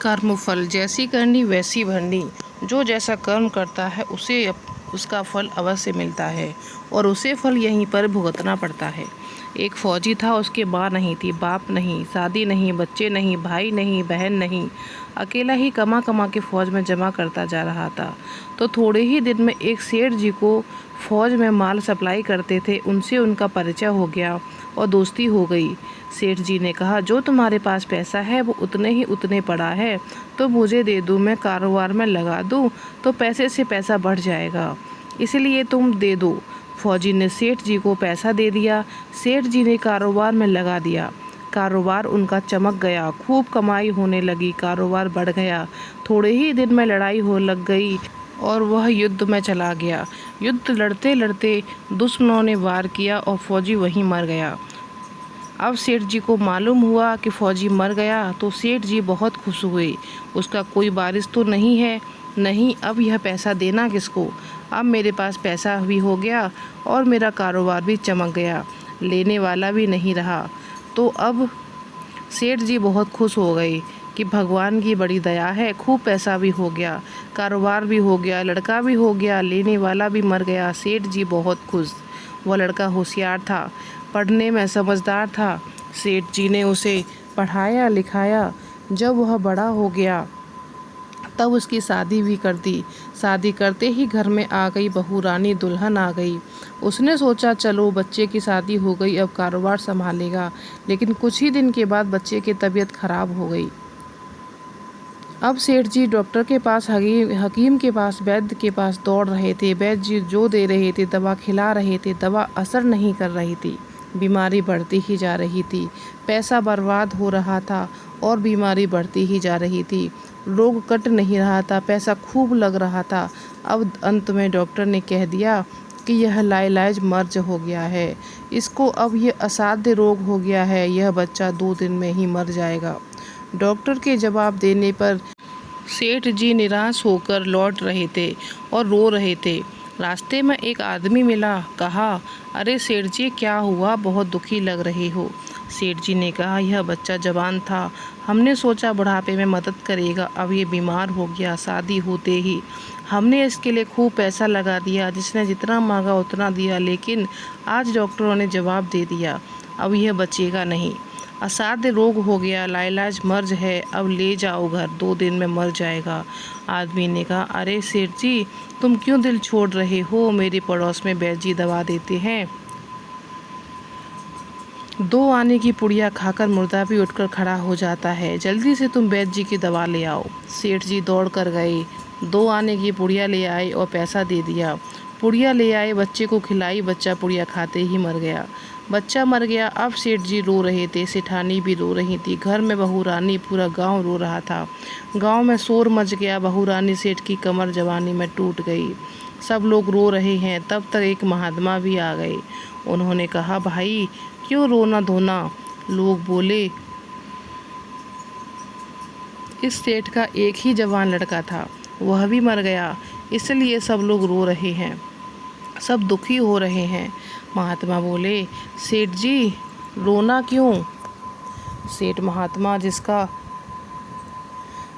कर्मफल जैसी करनी वैसी भरनी। जो जैसा कर्म करता है उसे उसका फल अवश्य मिलता है और उसे फल यहीं पर भुगतना पड़ता है। एक फौजी था, उसके माँ नहीं थी, बाप नहीं, शादी नहीं, बच्चे नहीं, भाई नहीं, बहन नहीं। अकेला ही कमा कमा के फौज में जमा करता जा रहा था। तो थोड़े ही दिन में एक सेठ जी को फौज में माल सप्लाई करते थे, उनसे उनका परिचय हो गया और दोस्ती हो गई। सेठ जी ने कहा, जो तुम्हारे पास पैसा है वो उतने पड़ा है तो मुझे दे दो, मैं कारोबार में लगा दूँ तो पैसे से पैसा बढ़ जाएगा, इसलिए तुम दे दो। फौजी ने सेठ जी को पैसा दे दिया। सेठ जी ने कारोबार में लगा दिया। कारोबार उनका चमक गया, खूब कमाई होने लगी, कारोबार बढ़ गया। थोड़े ही दिन में लड़ाई हो लग गई और वह युद्ध में चला गया। युद्ध लड़ते लड़ते दुश्मनों ने वार किया और फौजी वहीं मर गया। अब सेठ जी को मालूम हुआ कि फौजी मर गया तो सेठ जी बहुत खुश हुए। उसका कोई वारिस तो नहीं है, नहीं, अब यह पैसा देना किसको। अब मेरे पास पैसा भी हो गया और मेरा कारोबार भी चमक गया, लेने वाला भी नहीं रहा। तो अब सेठ जी बहुत खुश हो गए कि भगवान की बड़ी दया है, खूब पैसा भी हो गया, कारोबार भी हो गया, लड़का भी हो गया, लेने वाला भी मर गया। सेठ जी बहुत खुश। वह लड़का होशियार था, पढ़ने में समझदार था। सेठ जी ने उसे पढ़ाया लिखाया। जब वह बड़ा हो गया तब उसकी शादी भी कर दी। शादी करते ही घर में आ गई बहू रानी, दुल्हन आ गई। उसने सोचा चलो बच्चे की शादी हो गई, अब कारोबार संभालेगा। लेकिन कुछ ही दिन के बाद बच्चे की तबीयत खराब हो गई। अब सेठ जी डॉक्टर के पास, हकीम के पास, वैद्य के पास दौड़ रहे थे। वैद्य जी जो दे रहे थे, दवा खिला रहे थे, दवा असर नहीं कर रही थी। बीमारी बढ़ती ही जा रही थी। पैसा बर्बाद हो रहा था और बीमारी बढ़ती ही जा रही थी। रोग कट नहीं रहा था, पैसा खूब लग रहा था। अब अंत में डॉक्टर ने कह दिया कि यह लाइलाज मर्ज हो गया है, इसको अब ये असाध्य रोग हो गया है, यह बच्चा 2 दिन में ही मर जाएगा। डॉक्टर के जवाब देने पर सेठ जी निराश होकर लौट रहे थे और रो रहे थे। रास्ते में एक आदमी मिला। कहा, अरे सेठ जी क्या हुआ, बहुत दुखी लग रहे हो। सेठ जी ने कहा, यह बच्चा जवान था, हमने सोचा बुढ़ापे में मदद करेगा, अब ये बीमार हो गया। शादी होते ही हमने इसके लिए खूब पैसा लगा दिया, जिसने जितना मांगा उतना दिया, लेकिन आज डॉक्टरों ने जवाब दे दिया, अब यह बचेगा नहीं, असाध्य रोग हो गया, लाइलाज मर्ज है, अब ले जाओ घर, 2 दिन में मर जाएगा। आदमी ने कहा, अरे सेठ जी तुम क्यों दिल छोड़ रहे हो, मेरे पड़ोस में वैद्य जी दवा देते हैं। 2 आने की पुड़िया खाकर मुर्दा भी उठकर खड़ा हो जाता है, जल्दी से तुम वैद्य जी की दवा ले आओ। सेठ जी दौड़ कर गए, 2 आने की पुड़िया ले आए और पैसा दे दिया। पुड़िया ले आए, बच्चे को खिलाई, बच्चा पुड़िया खाते ही मर गया। बच्चा मर गया। अब सेठ जी रो रहे थे, सेठानी भी रो रही थी, घर में बहू रानी, पूरा गांव रो रहा था। गांव में शोर मच गया, बहू रानी सेठ की कमर जवानी में टूट गई। सब लोग रो रहे हैं। तब तक एक महात्मा भी आ गए। उन्होंने कहा, भाई क्यों रोना धोना। लोग बोले, इस सेठ का एक ही जवान लड़का था, वह भी मर गया, इसलिए सब लोग रो रहे हैं, सब दुखी हो रहे हैं। महात्मा बोले, सेठ जी रोना क्यों। सेठ महात्मा, जिसका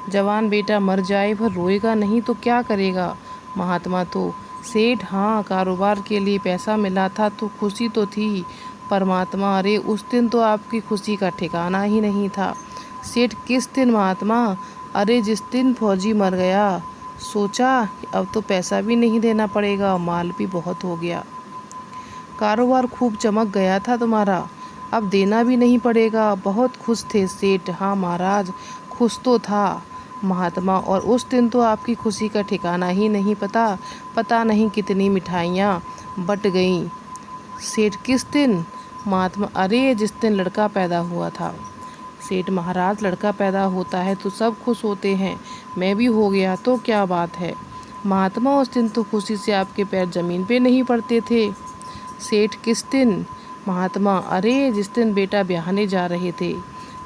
जवान बेटा मर जाए वह रोएगा नहीं तो क्या करेगा। महात्मा, तो सेठ, हाँ कारोबार के लिए पैसा मिला था तो खुशी तो थी। परमात्मा, अरे उस दिन तो आपकी खुशी का ठिकाना ही नहीं था। सेठ, किस दिन। महात्मा, अरे जिस दिन फौजी मर गया, सोचा कि अब तो पैसा भी नहीं देना पड़ेगा, माल भी बहुत हो गया, कारोबार खूब चमक गया था तुम्हारा, अब देना भी नहीं पड़ेगा। बहुत खुश थे सेठ। हाँ महाराज, खुश तो था। महात्मा, और उस दिन तो आपकी खुशी का ठिकाना ही नहीं, पता नहीं कितनी मिठाइयाँ बट गईं। सेठ, किस दिन। महात्मा, अरे जिस दिन लड़का पैदा हुआ था। सेठ, महाराज लड़का पैदा होता है तो सब खुश होते हैं, मैं भी हो गया तो क्या बात है। महात्मा, उस दिन तो खुशी से आपके पैर जमीन पे नहीं पड़ते थे। सेठ, किस दिन। महात्मा, अरे जिस दिन बेटा ब्याहने जा रहे थे।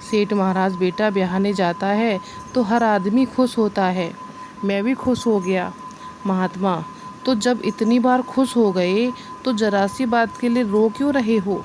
सेठ, महाराज बेटा ब्याहने जाता है तो हर आदमी खुश होता है, मैं भी खुश हो गया। महात्मा, तो जब इतनी बार खुश हो गए तो जरा सी बात के लिए रो क्यों रहे हो।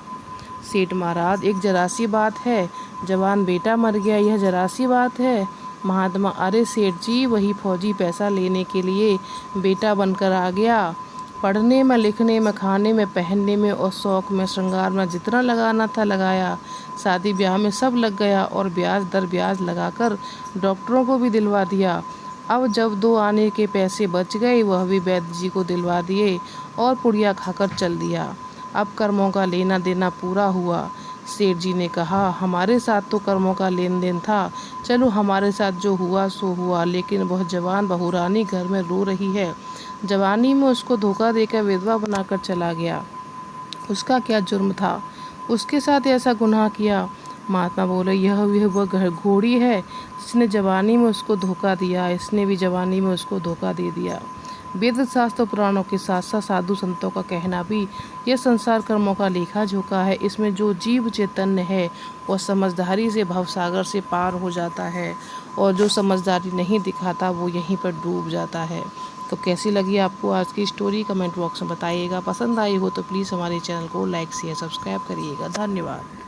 सेठ, महाराज एक जरा सी बात है, जवान बेटा मर गया, यह जरा सी बात है, महात्मा, अरे सेठ जी, वही फौजी पैसा लेने के लिए बेटा बनकर आ गया। पढ़ने में, लिखने में, खाने में, पहनने में और शौक में, श्रृंगार में जितना लगाना था लगाया। शादी ब्याह में सब लग गया और ब्याज दर ब्याज लगाकर डॉक्टरों को भी दिलवा दिया। अब जब 2 आने के पैसे बच गए, वह भी वैद्य जी को दिलवा दिए और पुड़िया खाकर चल दिया। अब कर्मों का लेना देना पूरा हुआ। सेठ जी ने कहा, हमारे साथ तो कर्मों का लेन देन था, चलो हमारे साथ जो हुआ सो हुआ, लेकिन वह जवान बहुरानी घर में रो रही है। जवानी में उसको धोखा देकर विधवा बनाकर चला गया। उसका क्या जुर्म था? उसके साथ ऐसा गुनाह किया? महात्मा बोले, यह वह घोड़ी है जिसने जवानी में उसको धोखा दिया। इसने भी जवानी में उसको धोखा दे दिया। वेद शास्त्र पुराणों के साथ साथ साधु संतों का कहना भी यह संसार कर्मों का लेखा जोखा है। इसमें जो जीव चैतन्य है वह समझदारी से भवसागर से पार हो जाता है और जो समझदारी नहीं दिखाता वो यहीं पर डूब जाता है। तो कैसी लगी आपको आज की स्टोरी? कमेंट बॉक्स में बताइएगा। पसंद आई हो तो प्लीज़ हमारे चैनल को लाइक शेयर सब्सक्राइब करिएगा। धन्यवाद।